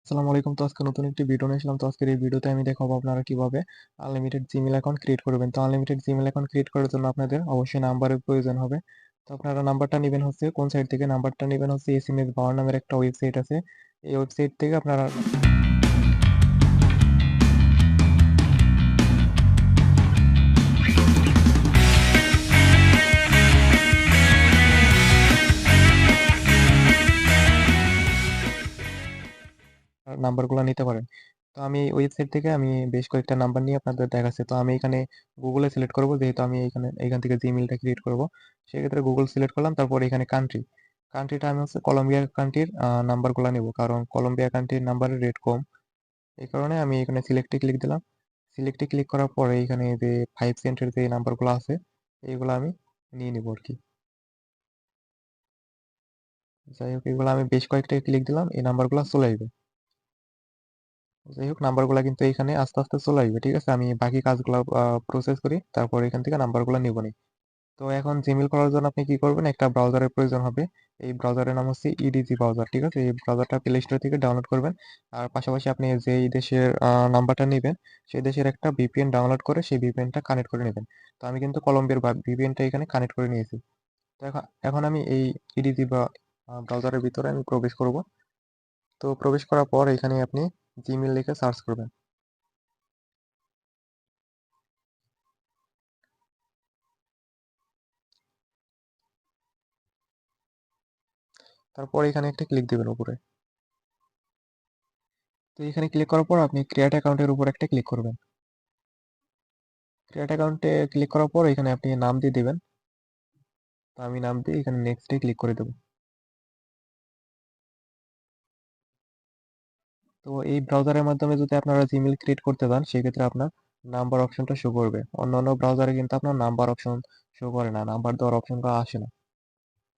আসসালামু আলাইকুম। তো আজকে নতুন একটি ভিডিও নিয়ে আসলাম। তো আজকের এই ভিডিওতে আমি দেখাবো আপনারা কিভাবে আনলিমিটেড জিমেইল অ্যাকাউন্ট ক্রিয়েট করবেন। তো আনলিমিটেড জিমেইল অ্যাকাউন্ট ক্রিয়েট করার জন্য আপনাদের অবশ্যই নাম্বারের প্রয়োজন হবে। তো আপনারা নাম্বারটা নিবেন হচ্ছে কোন সাইট থেকে? নাম্বারটা নিবেন হচ্ছে এসএমএস বাওয়ার নামের একটা ওয়েবসাইট আছে। এই ওয়েবসাইট থেকে আপনারা নাম্বারগুলা নিতে পারেন। তো আমি এই ওয়েবসাইট থেকে আমি বেশ কয়েকটা নাম্বার নিয়ে আপনাদের দেখাচ্ছি। তো আমি এখানে গুগলে সিলেক্ট করব, যেহেতু আমি এখান থেকে জিমেইলটা ক্রিয়েট করব। সেক্ষেত্রে গুগল সিলেক্ট করলাম, তারপর এখানে কান্ট্রিটা আমি হচ্ছে কলম্বিয়া কান্ট্রির নাম্বারগুলা নিব, কারণ কলম্বিয়া কান্ট্রির নাম্বারের রেট কম। এই কারণে আমি এখানে সিলেক্টে ক্লিক দিলাম। সিলেক্টে ক্লিক করার পরে এখানে যে 5 সেন্টের যে নাম্বারগুলো আছে এইগুলো আমি নিয়ে নিব আর কি। যাই হোক, এগুলো আমি বেশ কয়েকটা ক্লিক দিলাম, এই নাম্বারগুলো চলে আসবে। যাই হোক, নাম্বারগুলো কিন্তু এখানে আস্তে আস্তে চলে আসবে। ঠিক আছে, আমি বাকি কাজগুলো প্রসেস করি, তারপর এখান থেকে নাম্বারগুলো নিব নি। তো এখন জিমেইল করার জন্য আপনি কি করবেন, একটা ব্রাউজারের প্রয়োজন হবে। এই ব্রাউজারের নাম হচ্ছে ইডিজি ব্রাউজার। ঠিক আছে, এই ব্রাউজারটা প্লে স্টোর থেকে ডাউনলোড করবেন। আর পাশাপাশি আপনি যেই দেশের নাম্বারটা নেবেন সেই দেশের একটা ভিপিএন ডাউনলোড করে সেই ভিপিএনটা কানেক্ট করে নেবেন। তো আমি কিন্তু কলম্বিয়ার ভিপিএনটা এখানে কানেক্ট করে নিয়েছি। তো এখন এখন আমি এই ইডিজি বা ব্রাউজারের ভিতরে আমি প্রবেশ করব। তো প্রবেশ করার পর এখানে আপনি জিমেইল লিখে সার্চ করবেন। তারপর এখানে একটা ক্লিক দিবেন উপরে। তো এখানে ক্লিক করার পর আপনি ক্রিয়েট অ্যাকাউন্টের উপর একটা ক্লিক করবেন। ক্রিয়েট অ্যাকাউন্টে ক্লিক করার পর এখানে আপনি নাম দিয়ে দিবেন। তো আমি নাম দিয়ে এখানে নেক্সটে ক্লিক করে দেবো। তো এই ব্রাউজারের মাধ্যমে যদি আপনারা জিমেইল ক্রিয়েট করতে চান, সেক্ষেত্রে আপনার নাম্বার অপশনটা শো করবে। অন্যান্য ব্রাউজারে কিন্তু আপনার নাম্বার অপশন শো করে না, নাম্বার দেওয়ার অপশনটা আসে না।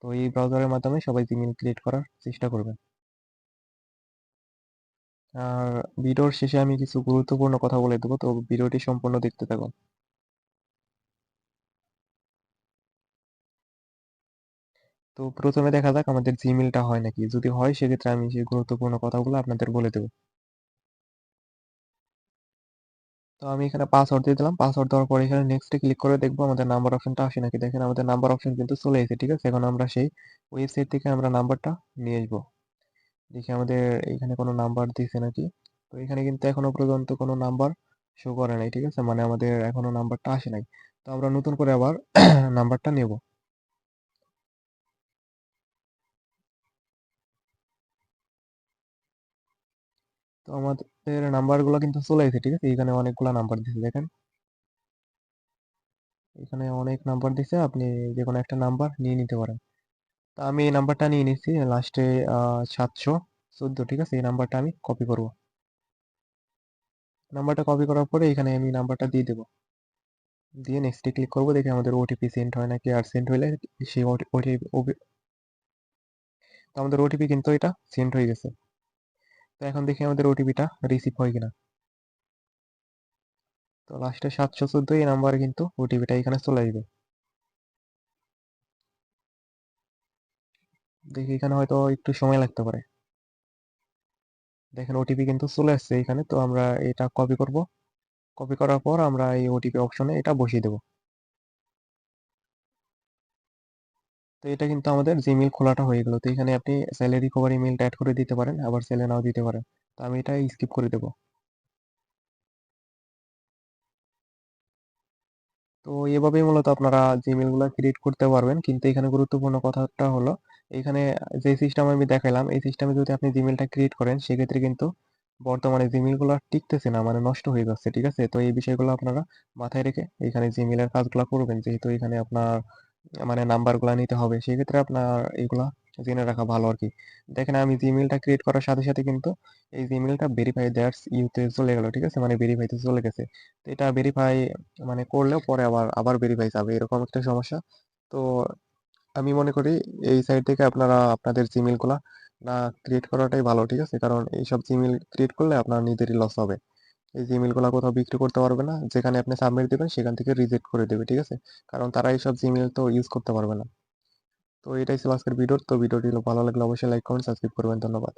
তো এই ব্রাউজারের মাধ্যমে সবাই জিমেইল ক্রিয়েট করার চেষ্টা করবেন। আর ভিডিওর শেষে আমি কিছু গুরুত্বপূর্ণ কথা বলে দেবো, তো ভিডিওটি সম্পূর্ণ দেখতে থাকুন। তো প্রথমে দেখা যাক আমাদের জিমেইলটা হয় নাকি। যদি হয় সেক্ষেত্রে আমি সেই গুরুত্বপূর্ণ কথাগুলো আপনাদের বলে দেবো। তো আমি এখানে পাসওয়ার্ড দিয়ে দিলাম। পাসওয়ার্ড দেওয়ার পরে এখানে নেক্সটে ক্লিক করে দেখবো আমাদের নাম্বার অপশনটা আসে নাকি। দেখেন আমাদের নাম্বার অপশন কিন্তু চলে এসেছে। ঠিক আছে, এখন আমরা সেই ওয়েবসাইট থেকে আমরা নাম্বারটা নিয়ে আসবো। দেখি আমাদের এখানে কোনো নাম্বার দিছে নাকি। তো এখানে কিন্তু এখনো পর্যন্ত কোনো নাম্বার শো করে নাই। ঠিক আছে, মানে আমাদের এখনো নাম্বারটা আসে নাই। তো আমরা নতুন করে আবার নাম্বারটা নেব। তো আমাদের নাম্বারগুলো কিন্তু চলে এসেছে। ঠিক আছে, এখানে অনেকগুলা নাম্বার দিছে দেখেন। এখানে অনেক নাম্বার দিছে, আপনি যে কোনো একটা নাম্বার নিয়ে নিতে পারেন। তা আমি এই নাম্বারটা নিয়ে নিচ্ছি লাস্টে 714। ঠিক আছে, এই নাম্বারটা আমি কপি করব। নাম্বারটা কপি করার পরে এখানে আমি নাম্বারটা দিয়ে দেবো। দিয়ে নেক্সটে ক্লিক করবো, দেখি আমাদের ওটিপি সেন্ড হয় নাকি। আর সেন্ড হইলে সেই ওটিপি, তো আমাদের ওটিপি কিন্তু এটা সেন্ড হয়ে গেছে। তো এখন দেখি আমাদের ওটিপিটা রিসিভ হয় কিনা। তো লাস্টে 714 এই নাম্বারে কিন্তু ওটিপিটা এখানে চলে আসবে। দেখি এখানে হয়তো একটু সময় লাগতে পারে। দেখেন ওটিপি কিন্তু চলে আসছে এখানে। তো আমরা এটা কপি করব। কপি করার পর আমরা এই ওটিপি অপশনে এটা বসিয়ে দেবো। তো এটা কিন্তু আমাদের জিমেইল খোলাটা হয়ে গেল। তো এখানে আপনি চাইলে রিকভারি মেইলটা অ্যাড করে দিতে পারেন, আবার চাইলে নাও দিতে পারেন। তো আমি এটা স্কিপ করে দেবো। তো এভাবেই মূলত আপনারা জিমেইল গুলা ক্রিয়েট করতে পারবেন। কিন্তু এখানে গুরুত্বপূর্ণ কথাটা হলো, এখানে যে সিস্টেম আমি দেখাইলাম এই সিস্টেমে যদি আপনি জিমেইলটা ক্রিয়েট করেন সেক্ষেত্রে কিন্তু বর্তমানে জিমেইল গুলো টিকতেছে না, মানে নষ্ট হয়ে যাচ্ছে। ঠিক আছে, তো এই বিষয়গুলো আপনারা মাথায় রেখে এখানে জিমেইলের কাজগুলো করবেন, যেহেতু এখানে আপনার মানে নাম্বার গুলা নিতে হবে। সেক্ষেত্রে আপনার এগুলা জেনে রাখা ভালো আর কি। দেখেন আমি জিমেইলটা ক্রিয়েট করার সাথে সাথে কিন্তু এই জিমেইলটা ভেরিফাই দ্যাটস ইউতে চলে গেল। ঠিক আছে, মানে ভেরিফাইতে চলে গেছে। তো এটা ভেরিফাই মানে করলেও পরে আবার আবার ভেরিফাই যাবে, এরকম একটা সমস্যা। তো আমি মনে করি এই সাইট থেকে আপনারা আপনাদের জিমেইল গুলা না ক্রিয়েট করাটাই ভালো। ঠিক আছে, কারণ এইসব জিমেইল ক্রিয়েট করলে আপনার নিজেরই লস হবে। এই জিমেইল গুলা কোথাও বিক্রি করতে পারবে না, যেখানে আপনি সাবমিট দিবেন সেখান থেকে রিজেক্ট করে দেবে। ঠিক আছে, কারণ তারা এইসব জিমেইল তো ইউজ করতে পারবে না। তো এটাই ছিল আজকের ভিডিও। তো ভিডিওটি ভালো লাগলে অবশ্যই লাইক কমেন্ট সাবস্ক্রাইব করবেন। ধন্যবাদ।